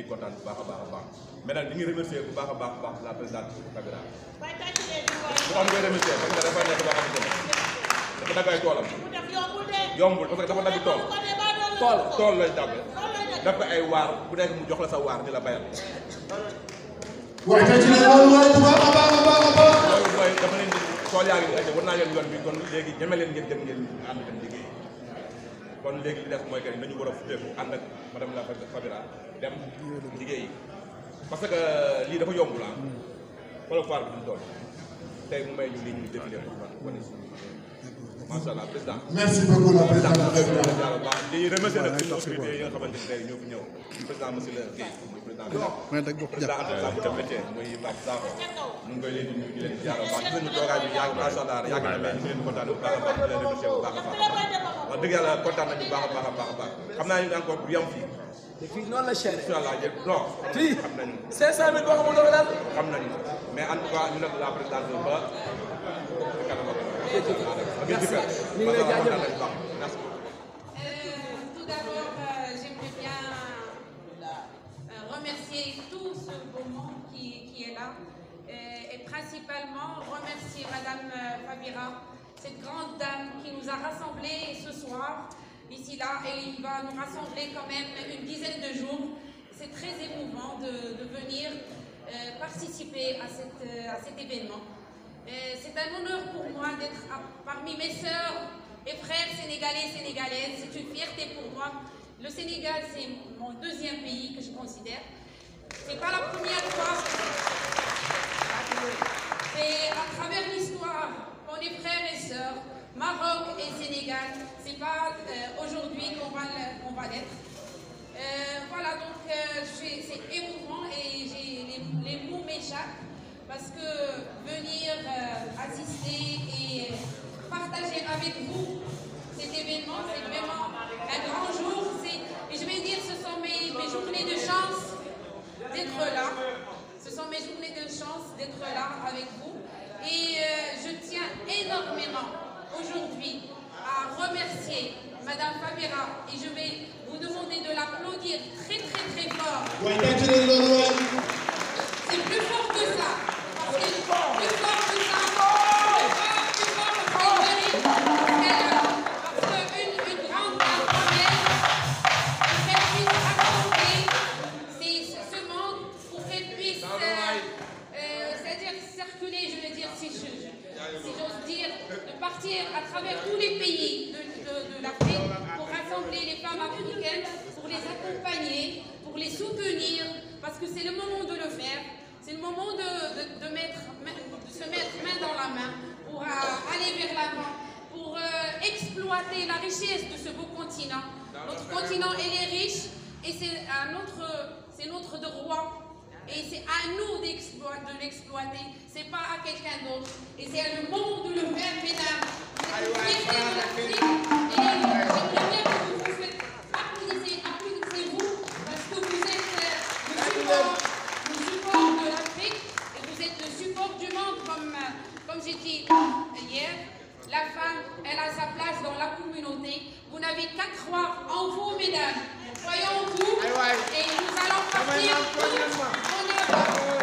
ciy kontaan bu baax a baax mais nag ñu ngi remercier bu baax a baax la présidente Kabira bu am koy remercier parce que dafa nekk loo xamante ne dafa dagg ay toolam yombul parce que dafa dagg tool lañ dagg daf ko ay waar bu nekk mu jox la sa waar di la bayal waaye tey ci leen loolu mooy bu baax a baax loolu mooy dafa leen di tool yaa ngi war naa leen yoon bi kon léegi ñeme leen ngeen dem ngeen ànd dem liggéey kon léegi li def mooy que nañu war a futteeku ànd ak madame la Kabira dem liggéey parce que lii dafa yomb la xoolal faar bi duñ toll tey mu may ñu lii ñu défilé wane macha allah président. merci beaucoup la présidente di remercier nag suñu autorité yi nga xamante ne tey ñoo fi ñëw président monsieur le Guèye muy président bi président Anta bu dem métier muy Mbacke Sakho ñu ngi koy leen di nuyu di leen ziar bu baax gis nañu toogaay bi yàgg macha allah yàgg na mais ñu ngi leen di kontaan bu baax a baax di leen remercier bu baax a baax wax dëgg yàlla kontaan nañu bu baax a baax xam naa ñu encore bu yem fii te fii noonu la cher. incha allah non fii xam nañu 500000 boo xamul doo daal. xam nañu mais en tout cas ñu nag la présidente ba kanam ak tout d'abord, j'aimerais bien remercier tout ce beau monde qui est là et principalement remercier Madame Kabira, cette grande dame qui nous a rassemblés ce soir ici là et il va nous rassembler quand même une dizaine de jours. C'est très émouvant de venir participer à cet événement. C'est un honneur pour moi d'être parmi mes sœurs et frères sénégalais et sénégalaises. C'est une fierté pour moi. Le Sénégal, c'est mon deuxième pays que je considère. C'est pas la première fois. C'est à travers l'histoire qu'on est frères et sœurs, Maroc et Sénégal. C'est pas aujourd'hui qu'on va l'être. Voilà, donc c'est émouvant et les mots m'échappent. Parce que venir assister et partager avec vous cet événement, c'est vraiment un grand jour. Et je vais dire, ce sont mes journées de chance d'être là. Ce sont mes journées de chance d'être là avec vous. Et je tiens énormément aujourd'hui à remercier Madame Kabira. Et je vais vous demander de l'applaudir très très très fort. C'est plus fort que ça. Plus fort que ça. Parce qu'une grande dame comme elle, pour qu'elle puisse affronter ce monde, pour qu'elle puisse, c'est-à-dire circuler, je veux dire, si j'ose dire, de partir à travers tous les pays de l'Afrique pour rassembler les femmes africaines, pour les accompagner, pour les soutenir, parce que c'est le moment de le faire. C'est le moment de se mettre main dans la main pour aller vers l'avant, pour exploiter la richesse de ce beau continent. Notre continent, il est riche et c'est notre droit. Et c'est à nous de l'exploiter, c'est pas à quelqu'un d'autre. Et c'est le moment de le faire, mesdames. Applaudissez-vous parce que vous êtes le support de l'Afrique et vous êtes le support du monde, comme j'ai dit hier. La femme, elle a sa place dans la communauté. Vous n'avez qu'à croire en vous, mesdames. Croyons en vous et nous allons partir tous en avant.